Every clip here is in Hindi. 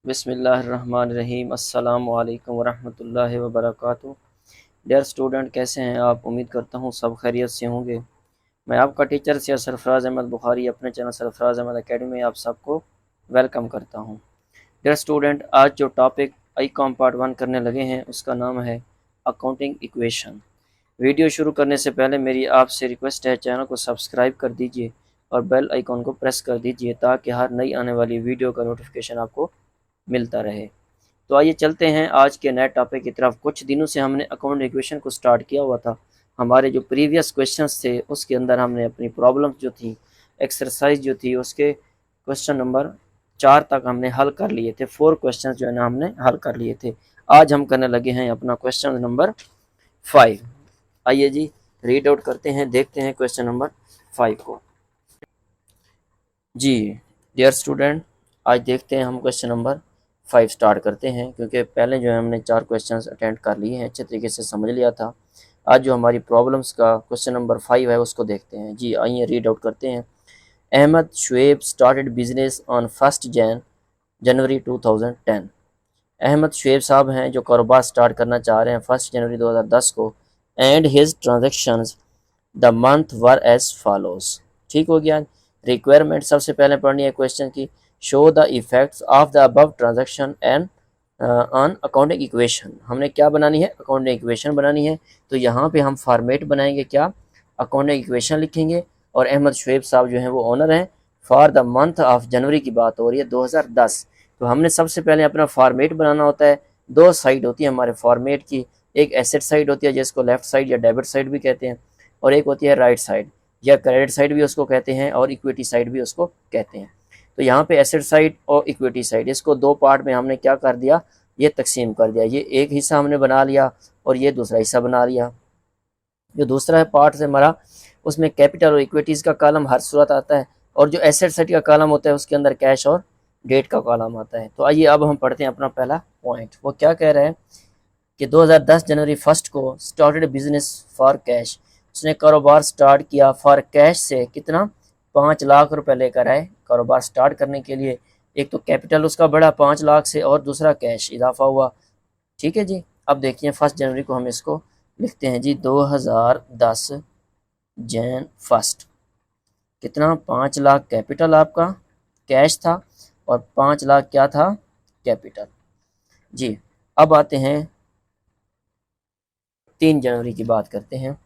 बिस्मिल्लाहिर्रहमानिर्रहीम अस्सलामु अलैकुम वरहमतुल्लाहि वबरकातुहू। डियर स्टूडेंट, कैसे हैं आप? उम्मीद करता हूँ सब खैरियत से होंगे। मैं आपका टीचर सैयद सरफराज अहमद बुखारी अपने चैनल सरफराज अहमद एकेडमी में आप सबको वेलकम करता हूँ। डियर स्टूडेंट, आज जो टॉपिक आई कॉम पार्ट 1 करने लगे हैं उसका नाम है अकाउंटिंग इक्वेशन। वीडियो शुरू करने से पहले मेरी आपसे रिक्वेस्ट है, चैनल को सब्सक्राइब कर दीजिए और बेल आइकॉन को प्रेस कर दीजिए ताकि हर नई आने वाली वीडियो का नोटिफिकेशन आपको मिलता रहे। तो आइए चलते हैं आज के नए टॉपिक की तरफ। कुछ दिनों से हमने अकाउंट इक्वेशन को स्टार्ट किया हुआ था। हमारे जो प्रीवियस क्वेश्चंस थे उसके अंदर हमने अपनी प्रॉब्लम्स जो थी, एक्सरसाइज जो थी, उसके क्वेश्चन नंबर 4 तक हमने हल कर लिए थे। 4 क्वेश्चंस जो है ना हमने हल कर लिए थे। आज हम करने लगे हैं अपना क्वेश्चन नंबर 5। आइए जी रीड आउट करते हैं, देखते हैं क्वेश्चन नंबर 5 को। जी डियर स्टूडेंट, आज देखते हैं हम क्वेश्चन नंबर 5 स्टार्ट करते हैं, क्योंकि पहले जो है हमने 4 क्वेश्चंस अटेंड कर लिए हैं, अच्छे तरीके से समझ लिया था। आज जो हमारी प्रॉब्लम्स का क्वेश्चन नंबर 5 है उसको देखते हैं। जी आइए रीड आउट करते हैं। Ahmed Shoaib started business on 1 जनवरी 2010। अहमद शुएब साहब हैं जो कारोबार स्टार्ट करना चाह रहे हैं 1 जनवरी 2010 को। And his transactions the month were as follows. ठीक हो गया। रिक्वायरमेंट सबसे पहले पढ़नी है क्वेश्चन की। Show the effects of the above transaction and on accounting equation. हमने क्या बनानी है? अकाउंटिंग इक्वेशन बनानी है। तो यहाँ पे हम फॉर्मेट बनाएंगे, क्या? अकाउंटिंग इक्वेशन लिखेंगे। और अहमद शुएब साहब जो हैं वो ओनर हैं। For the month of January की बात हो रही है 2010। तो हमने सबसे पहले अपना फॉर्मेट बनाना होता है। 2 साइड होती है हमारे फॉर्मेट की। एक एसेट साइड होती है जिसको लेफ्ट साइड या डेबिट साइड भी कहते हैं, और एक होती है राइट साइड या क्रेडिट साइड भी उसको कहते हैं, और इक्विटी साइड भी उसको कहते हैं। तो यहाँ पे एसेट साइड और इक्विटी साइड, इसको 2 पार्ट में हमने क्या कर दिया? ये तकसीम कर दिया। ये एक हिस्सा हमने बना लिया और ये दूसरा हिस्सा बना लिया। जो दूसरा पार्ट है हमारा, उसमें कैपिटल और इक्विटीज़ का कॉलम हर सूरत आता है, और जो एसेट साइड का कॉलम होता है उसके अंदर कैश और डेट का कॉलम आता है। तो आइए अब हम पढ़ते हैं अपना पहला पॉइंट। वो क्या कह रहे हैं कि 2010 जनवरी 1 को स्टार्टेड बिजनेस फॉर कैश। उसने कारोबार स्टार्ट किया फॉर कैश से। कितना? 5 लाख रुपए लेकर आए कारोबार स्टार्ट करने के लिए। एक तो कैपिटल उसका बढ़ा 5 लाख से, और दूसरा कैश इजाफा हुआ। ठीक है जी। अब देखिए 1 जनवरी को हम इसको लिखते हैं जी 2010 जैन 1। कितना? 5 लाख कैपिटल आपका कैश था, और 5 लाख क्या था? कैपिटल। जी अब आते हैं 3 जनवरी की बात करते हैं।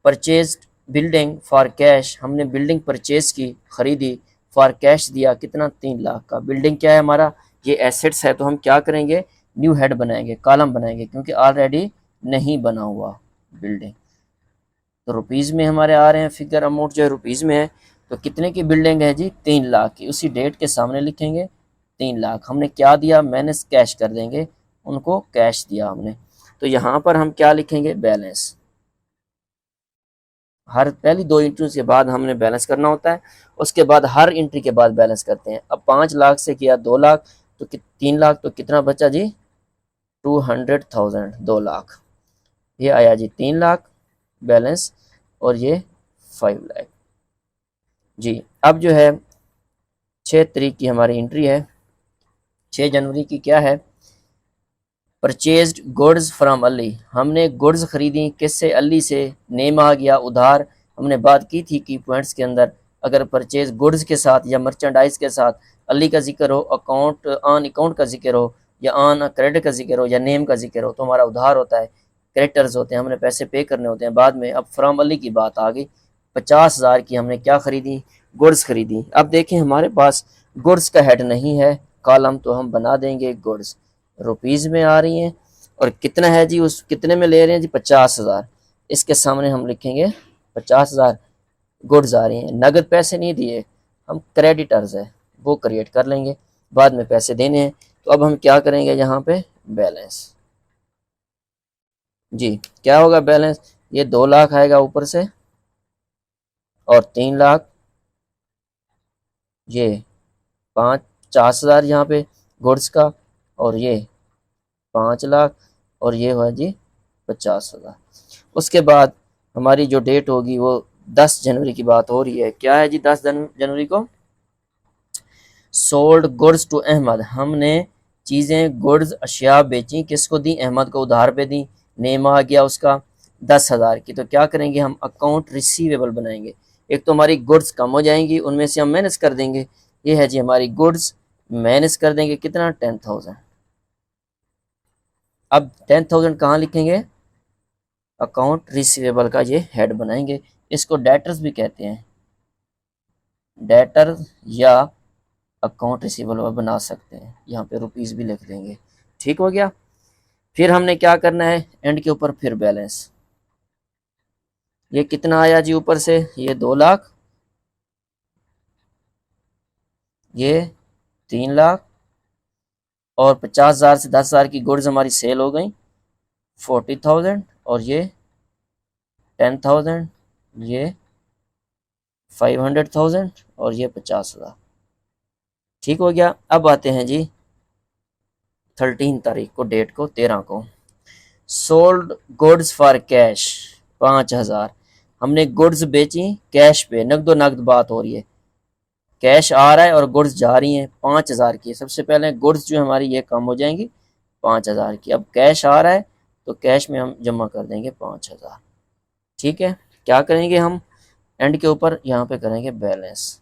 Purchase building for cash. हमने बिल्डिंग परचेज की, खरीदी, फॉर कैश दिया। कितना? 3 लाख का। बिल्डिंग क्या है हमारा? ये एसेट्स है। तो हम क्या करेंगे? न्यू हेड बनाएंगे, कॉलम बनाएंगे, क्योंकि ऑलरेडी नहीं बना हुआ बिल्डिंग। तो रुपीज़ में हमारे आ रहे हैं, फिगर अमाउंट जो है रुपीज़ में है। तो कितने की बिल्डिंग है जी? 3 लाख की। उसी डेट के सामने लिखेंगे 3 लाख। हमने क्या दिया? माइनस कैश कर देंगे, उनको कैश दिया हमने। तो यहाँ पर हम क्या लिखेंगे? बैलेंस। हर पहली 2 एंट्रीज के बाद हमने बैलेंस करना होता है, उसके बाद हर एंट्री के बाद बैलेंस करते हैं। अब 5 लाख से किया 2 लाख, तो 3 लाख, तो कितना बचा जी? 200,000, 2 लाख। ये आया जी 3 लाख बैलेंस, और ये 5 लाख। जी अब जो है 6 तारीख की हमारी एंट्री है। 6 जनवरी की क्या है? Purchased goods from Ali. हमने गुड्स खरीदी किससे? अली से। नेम आ गया उधार। हमने बात की थी कि पॉइंट्स के अंदर अगर परचेज गुड्स के साथ या मर्चेंडाइज के साथ अली का जिक्र हो, अकाउंट ऑन अकाउंट का जिक्र हो, या ऑन क्रेडिट का जिक्र हो, या नेम का जिक्र हो, तो हमारा उधार होता है, क्रेडिटर्स होते हैं, हमने पैसे पे करने होते हैं बाद में। अब फ्रॉम अली की बात आ गई। 50,000 की हमने क्या खरीदी? गुड्स खरीदी। अब देखें हमारे पास गुड्स का हेड नहीं है कॉलम, तो हम बना देंगे गुड्स। रुपीज़ में आ रही हैं, और कितना है जी? उस कितने में ले रहे हैं जी? 50,000। इसके सामने हम लिखेंगे 50,000 गुड्स आ रही हैं। नगद पैसे नहीं दिए, हम क्रेडिटर्स है वो क्रिएट कर लेंगे, बाद में पैसे देने हैं। तो अब हम क्या करेंगे यहाँ पे? बैलेंस। जी क्या होगा बैलेंस? ये 2 लाख आएगा ऊपर से, और 3 लाख, ये 50,000 यहाँ पे गुड्स का, और ये 5 लाख, और ये हुआ जी 50,000। उसके बाद हमारी जो डेट होगी वो 10 जनवरी की बात हो रही है। क्या है जी 10 जनवरी को? Sold goods to Ahmed. हमने चीज़ें गुड्स अशिया बेची, किसको दी? अहमद को उधार पे दी। नेम आ गया उसका 10,000 की। तो क्या करेंगे हम? अकाउंट रिसीवेबल बनाएंगे। एक तो हमारी गुड्स कम हो जाएंगी, उनमें से हम माइनस कर देंगे। ये है जी हमारी गुड्स, माइनस कर देंगे कितना? 10,000। अब 10,000 कहाँ लिखेंगे? अकाउंट रिसीवेबल का ये हेड बनाएंगे। इसको डेटर्स भी कहते हैं, डेटर या अकाउंट रिसीवेबल बना सकते हैं। यहाँ पे रुपीस भी लिख देंगे। ठीक हो गया। फिर हमने क्या करना है? एंड के ऊपर फिर बैलेंस। ये कितना आया जी ऊपर से? ये 2 लाख, ये 3 लाख, और 50,000 से 10,000 की गुड्स हमारी सेल हो गई 40,000, और ये 10,000, ये 500,000, और ये 50,000। ठीक हो गया। अब आते हैं जी 13 तारीख को, डेट को 13 को। Sold goods for cash 5,000। हमने गुड्स बेची कैश पे, नगदो नगद बात हो रही है। कैश आ रहा है और गुड्स जा रही हैं 5,000 की। सबसे पहले गुड्स जो हमारी ये कम हो जाएंगी 5,000 की। अब कैश आ रहा है तो कैश में हम जमा कर देंगे 5,000। ठीक है। क्या करेंगे हम? एंड के ऊपर यहाँ पे करेंगे बैलेंस।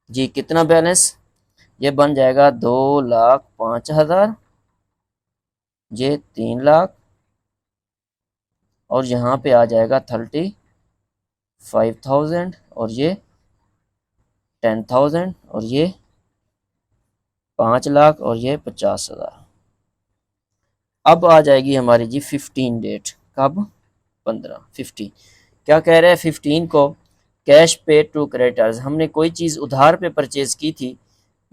जी कितना बैलेंस? ये बन जाएगा 2,05,000, ये 3 लाख, और यहाँ पे आ जाएगा 35,000, और ये 10,000, और ये 5 लाख, और ये 50,000। अब आ जाएगी हमारी जी 15 डेट। कब? 15 क्या कह रहे हैं? 15 को कैश पे टू क्रेडिटर्स। हमने कोई चीज़ उधार पे परचेज की थी।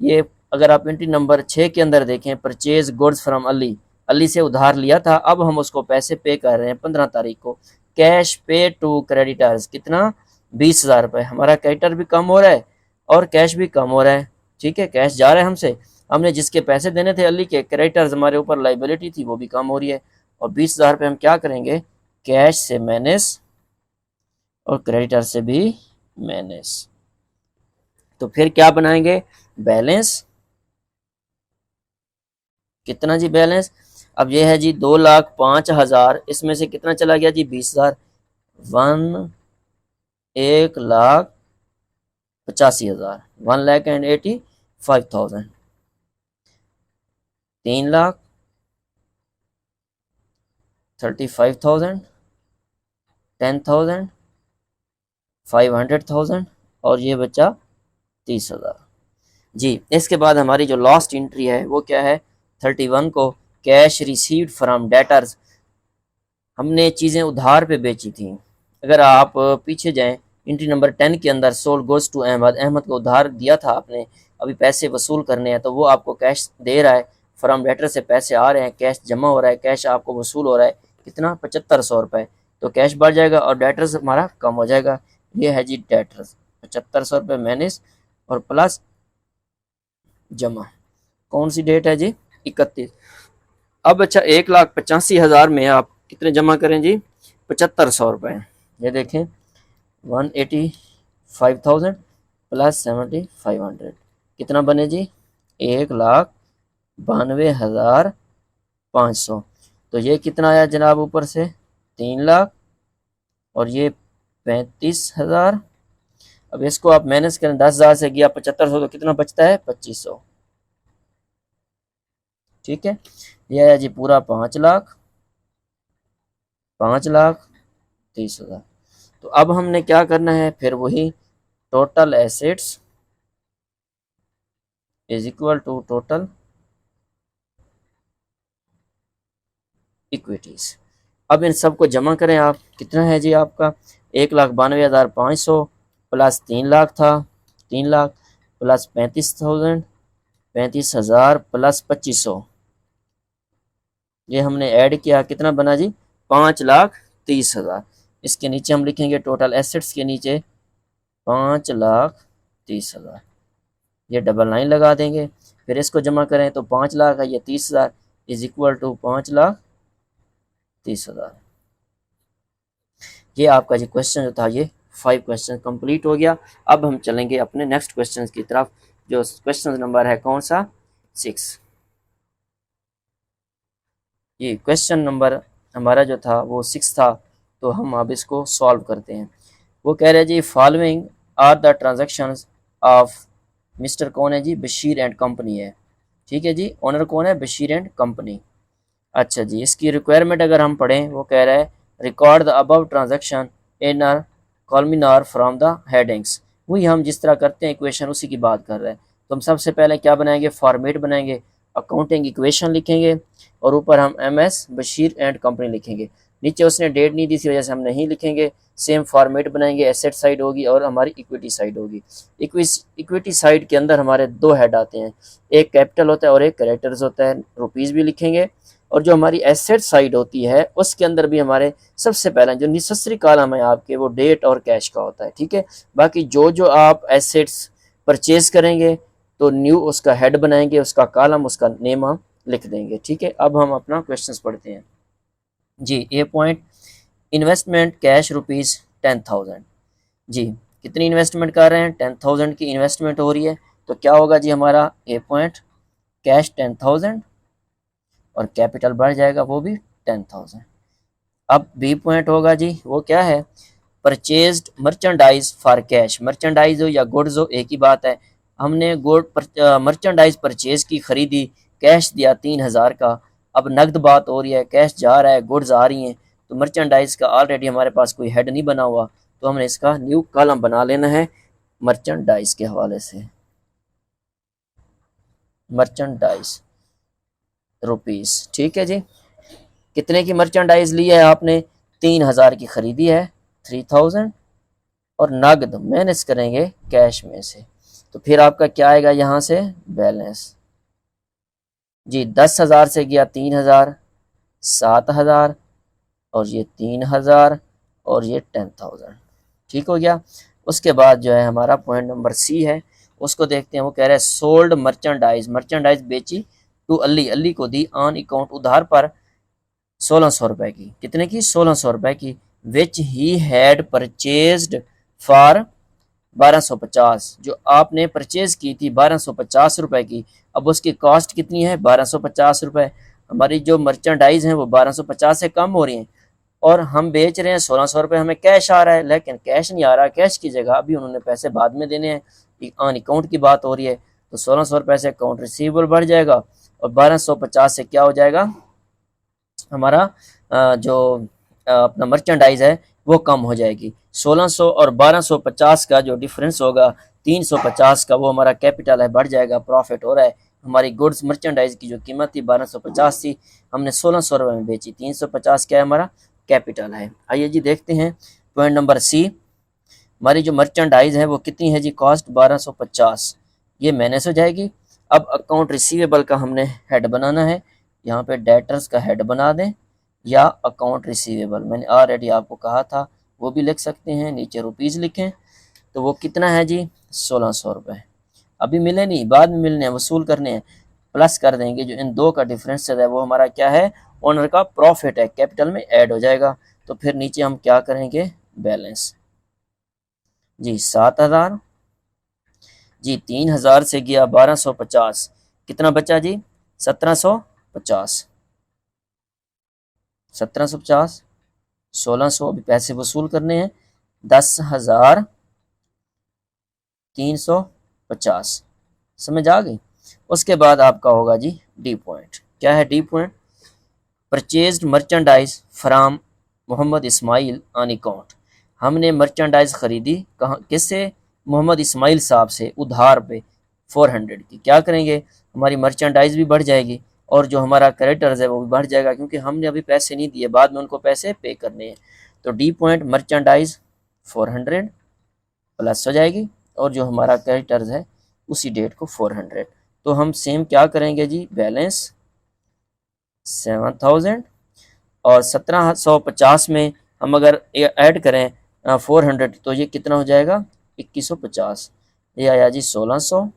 ये अगर आप एंट्री नंबर 6 के अंदर देखें, purchase goods from Ali, Ali से उधार लिया था। अब हम उसको पैसे पे कर रहे हैं 15 तारीख को। कैश पे टू क्रेडिटर्स कितना? 20,000 रुपये। हमारा क्रेडिटर भी कम हो रहा है और कैश भी कम हो रहा है। ठीक है, कैश जा रहा है हमसे, हमने जिसके पैसे देने थे अली के, क्रेडिटर्स हमारे ऊपर लाइबिलिटी थी, वो भी कम हो रही है। और 20,000 रुपये हम क्या करेंगे? कैश से माइनस और क्रेडिटर से भी माइनस। तो फिर क्या बनाएंगे? बैलेंस। कितना जी बैलेंस? अब ये है जी 2,05,000, इसमें से कितना चला गया जी? 20,000। 1,85,000, 1,85,000। 3 लाख, 35,000, 10,000, 500,000, और ये बचा 30,000। जी इसके बाद हमारी जो लास्ट एंट्री है वो क्या है? 31 को कैश रिसीव्ड फ्रॉम डेटर्स। हमने चीज़ें उधार पे बेची थी। अगर आप पीछे जाएं, एंट्री नंबर 10 के अंदर sold goes to Ahmed, Ahmed को उधार दिया था आपने, अभी पैसे वसूल करने हैं, तो वो आपको कैश दे रहा है। फ्रॉम डेटर से पैसे आ रहे हैं, कैश जमा हो रहा है, कैश आपको वसूल हो रहा है कितना? 7,500 रुपये। तो कैश बढ़ जाएगा और डेटर्स हमारा कम हो जाएगा। ये है जी डेटर्स, 7,500 रुपये माइनस और प्लस जमा। कौन सी डेट है जी? 31। अब अच्छा 1,85,000 में आप कितने जमा करें जी? 7,500 रुपये। ये देखें 185,000 प्लस 7,500 कितना बने जी? 1,92,500। तो ये कितना आया जनाब ऊपर से? 3 लाख, और ये 35,000। अब इसको आप माइनस करें, 10,000 से गया 7,500, तो कितना बचता है? 2,500। ठीक है, यह है जी पूरा 5 लाख, 5,30,000। तो अब हमने क्या करना है? फिर वही total assets is equal to total equities. अब इन सबको जमा करें आप। कितना है जी आपका? 1,92,500 प्लस 3 लाख था, 3 लाख प्लस 35,000, 35,000 प्लस 2,500। ये हमने ऐड किया, कितना बना जी? 5,30,000। इसके नीचे हम लिखेंगे टोटल एसेट्स के नीचे 5,30,000। ये डबल लाइन लगा देंगे। फिर इसको जमा करें तो 5 लाख है, ये 30,000 इज इक्वल टू 5,30,000। ये आपका जो क्वेश्चन जो था, ये 5 क्वेश्चन कंप्लीट हो गया। अब हम चलेंगे अपने नेक्स्ट क्वेश्चन की तरफ, जो क्वेश्चन नंबर है कौन सा? 6। ये क्वेश्चन नंबर हमारा जो था वो 6 था, तो हम अब इसको सॉल्व करते हैं। वो कह रहे हैं जी following are the transactions of mister कौन है जी, बशीर एंड कंपनी है। ठीक है जी, ओनर कौन है, बशीर एंड कंपनी। अच्छा जी, इसकी रिक्वायरमेंट अगर हम पढ़ें, वो कह रहा है record the above transaction in are columnar from the headings. वही हम जिस तरह करते हैं इक्वेशन, उसी की बात कर रहे हैं। तो हम सबसे पहले क्या बनाएंगे, फॉर्मेट बनाएंगे, अकाउंटिंग इक्वेशन लिखेंगे और ऊपर हम M S Bashir and company लिखेंगे। नीचे उसने डेट नहीं दी, इसी वजह से हम नहीं लिखेंगे। सेम फॉर्मेट बनाएंगे, एसेट साइड होगी और हमारी इक्विटी साइड होगी। इक्विटी साइड के अंदर हमारे दो हेड आते हैं, एक कैपिटल होता है और एक क्रेडिटर्स होता है, रुपीज़ भी लिखेंगे। और जो हमारी एसेट साइड होती है उसके अंदर भी हमारे सबसे पहला जो नेसेसरी कॉलम है आपके, वो डेट और कैश का होता है। ठीक है, बाकी जो जो आप एसेट्स परचेज करेंगे तो न्यू उसका हेड बनाएंगे, उसका कॉलम, उसका नेम हम लिख देंगे। ठीक है, अब हम अपना क्वेश्चंस पढ़ते हैं जी। ए पॉइंट, इन्वेस्टमेंट कैश रुपीज़ 10,000। जी, कितनी इन्वेस्टमेंट कर रहे हैं, 10,000 की इन्वेस्टमेंट हो रही है। तो क्या होगा जी हमारा ए पॉइंट, कैश 10,000 और कैपिटल बढ़ जाएगा वो भी 10,000। अब बी पॉइंट होगा जी, वो क्या है, purchased merchandise for cash. Merchandise हो या गुड्स हो एक ही बात है। हमने मर्चेंडाइज परचेज की, खरीदी, कैश दिया 3,000 का। अब नकद बात हो रही है, कैश जा रहा है, गुड्स आ रही हैं। तो मर्चेंडाइज का ऑलरेडी हमारे पास कोई हेड नहीं बना हुआ, तो हमने इसका न्यू कॉलम बना लेना है मर्चेंडाइज के हवाले से। मर्चेंडाइज रुपीज़, ठीक है जी। कितने की मर्चेंडाइज ली है आपने, 3,000 की खरीदी है, 3,000, और नगद माइनस करेंगे कैश में से। तो फिर आपका क्या आएगा यहाँ से, बैलेंस जी। 10,000 से गया 3,000, 7,000, और ये 3,000, और ये 10,000। ठीक हो गया। उसके बाद जो है हमारा पॉइंट नंबर सी है, उसको देखते हैं। वो कह रहा है सोल्ड मर्चेंडाइज, मर्चेंडाइज बेची टू अली, अली को दी ऑन अकाउंट, उधार पर 1,600 रुपए की। कितने की, 1,600 रुपए की। विच ही हैड परचेज्ड फॉर 1,250, जो आपने परचेज की थी 1,250 रुपए की। अब उसकी कॉस्ट कितनी है, 1,250 रुपए। हमारी जो मर्चेंडाइज हैं वो 1,250 से कम हो रही हैं, और हम बेच रहे हैं 1,600 रुपये। हमें कैश आ रहा है, लेकिन कैश नहीं आ रहा। कैश की जगह अभी उन्होंने पैसे बाद में देने हैं, ऑन अकाउंट की बात हो रही है। तो 1,600 रुपये से अकाउंट रिसीवेबल बढ़ जाएगा, और 1,250 से क्या हो जाएगा हमारा जो अपना मर्चेंडाइज है वो कम हो जाएगी। 1,600 और 1,250 का जो डिफरेंस होगा, 350 का, वो हमारा कैपिटल है, बढ़ जाएगा, प्रॉफिट हो रहा है। हमारी गुड्स मर्चेंडाइज की जो कीमत थी 1,250 थी, हमने 1,600 रुपये में बेची, 350 क्या है हमारा कैपिटल है। आइए जी देखते हैं पॉइंट नंबर सी। हमारी जो मर्चेंडाइज है वो कितनी है जी, कॉस्ट 1,250, ये माइनस हो जाएगी। अब अकाउंट रिसीवेबल का हमने हेड बनाना है, यहाँ पे डेटर्स का हेड बना दें या अकाउंट रिसीवेबल, मैंने ऑलरेडी आपको कहा था, वो भी लिख सकते हैं। नीचे रुपीज़ लिखें, तो वो कितना है जी, 1,600 रुपये। अभी मिले नहीं, बाद में मिलने हैं, वसूल करने हैं। प्लस कर देंगे, जो इन दो का डिफरेंस है वो हमारा क्या है, ओनर का प्रॉफिट है, कैपिटल में ऐड हो जाएगा। तो फिर नीचे हम क्या करेंगे, बैलेंस जी। 7,000 जी, 3,000 से गया 1,250, कितना बचा जी, 1,750। 1,750, 1,600, अभी पैसे वसूल करने हैं, 10,350, समझ आ गई। उसके बाद आपका होगा जी डी पॉइंट। क्या है D point, purchased merchandise from Mohammad Ismail on account. हमने मर्चेंडाइज खरीदी कहाँ, किससे, मोहम्मद इस्माइल साहब से, उधार पे 400 की। क्या करेंगे, हमारी मर्चेंडाइज भी बढ़ जाएगी और जो हमारा क्रेडिटर्स है वो भी बढ़ जाएगा, क्योंकि हमने अभी पैसे नहीं दिए, बाद में उनको पैसे पे करने हैं। तो डी पॉइंट मर्चेंडाइज 400 प्लस हो जाएगी, और जो हमारा क्रेडिटर्स है उसी डेट को 400। तो हम सेम क्या करेंगे जी, बैलेंस 7,000, और 1,750 में हम अगर ऐड करें 400, तो ये कितना हो जाएगा, 2,150। ये आया जी 1,600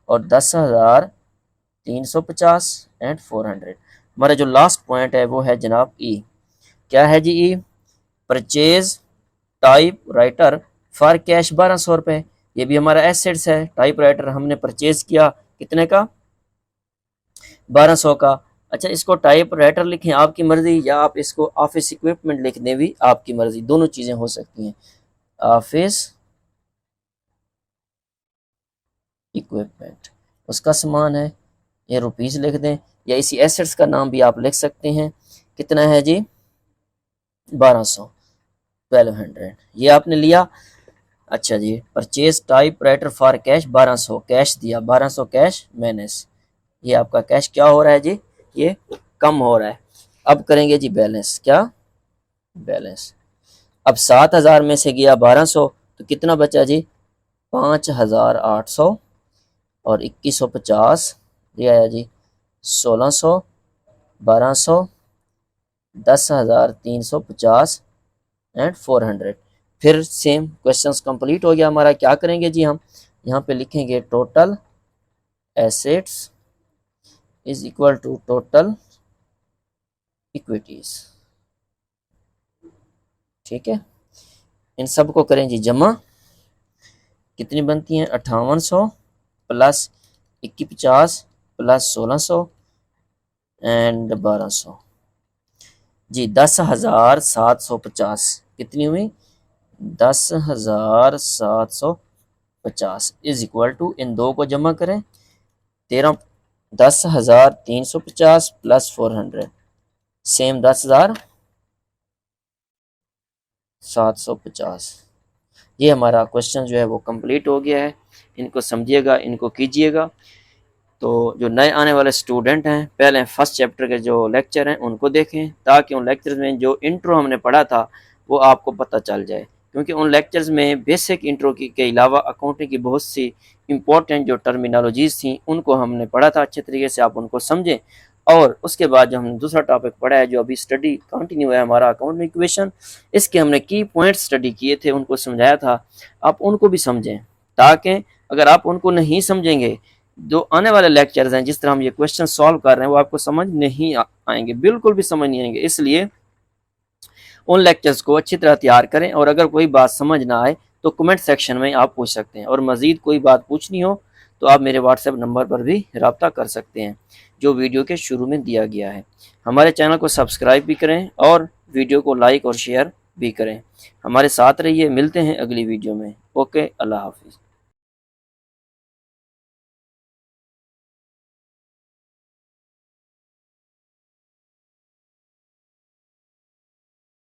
और 10,350 एंड 400। हमारा जो लास्ट पॉइंट है वो है जनाब ई। क्या है जी E, purchase typewriter for cash 1,200 रुपये। ये भी हमारा एसेट्स है। टाइप राइटर हमने परचेज किया कितने का, 1,200 का। अच्छा, इसको टाइप राइटर लिखें आपकी मर्ज़ी, या आप इसको ऑफिस इक्विपमेंट लिख दें भी आपकी मर्ज़ी, दोनों चीज़ें हो सकती हैं। ऑफिस इक्विपमेंट उसका सामान है, ये रुपीज़ लिख दें, या इसी एसेट्स का नाम भी आप लिख सकते हैं। कितना है जी? 1200, 1200, ये आपने लिया। अच्छा जी, purchase typewriter for cash 1200, cash दिया 1200 कैश माइनस, ये आपका कैश क्या हो रहा है जी? ये कम हो रहा है। अब करेंगे जी बैलेंस, क्या बैलेंस। अब 7000 में से गया 1200, तो कितना बचा जी? 5800, और 2150 ये आया जी 1600, 1200, 10,350 एंड 400। फिर सेम क्वेश्चंस कंप्लीट हो गया हमारा। क्या करेंगे जी? हम यहाँ पे लिखेंगे total assets is equal to total equities. ठीक है, इन सब को करें जी जमा। कितनी बनती हैं? 5800 प्लस 2150 प्लस 1600 एंड 1200 जी 10,750। कितनी हुई? 10,750 इज इक्वल टू, इन दो को जमा करें 10,350 प्लस 400 सेम 10,750। ये हमारा क्वेश्चन जो है वो कंप्लीट हो गया है। इनको समझिएगा, इनको कीजिएगा। तो जो नए आने वाले स्टूडेंट हैं, पहले फर्स्ट चैप्टर के जो लेक्चर हैं उनको देखें, ताकि उन लेक्चर्स में जो इंट्रो हमने पढ़ा था वो आपको पता चल जाए। क्योंकि उन लेक्चर्स में बेसिक इंट्रो के अलावा अकाउंटिंग की बहुत सी इंपॉर्टेंट जो टर्मिनोलॉजीज़ थी उनको हमने पढ़ा था अच्छे तरीके से, आप उनको समझें। और उसके बाद जो हमने दूसरा टॉपिक पढ़ा है, जो अभी स्टडी कंटिन्यू है हमारा अकाउंटिंग इक्वेशन, इसके हमने की पॉइंट स्टडी किए थे, उनको समझाया था, आप उनको भी समझें। ताकि अगर आप उनको नहीं समझेंगे, जो आने वाले लेक्चर्स हैं जिस तरह हम ये क्वेश्चन सॉल्व कर रहे हैं वो आपको समझ नहीं आएंगे, बिल्कुल भी समझ नहीं आएंगे। इसलिए उन लेक्चर्स को अच्छी तरह तैयार करें, और अगर कोई बात समझ ना आए तो कमेंट सेक्शन में आप पूछ सकते हैं। और मज़ीद कोई बात पूछनी हो तो आप मेरे व्हाट्सएप नंबर पर भी रब्ता कर सकते हैं, जो वीडियो के शुरू में दिया गया है। हमारे चैनल को सब्सक्राइब भी करें और वीडियो को लाइक और शेयर भी करें। हमारे साथ रहिए, मिलते हैं अगली वीडियो में। ओके, अल्लाह हाफिज़।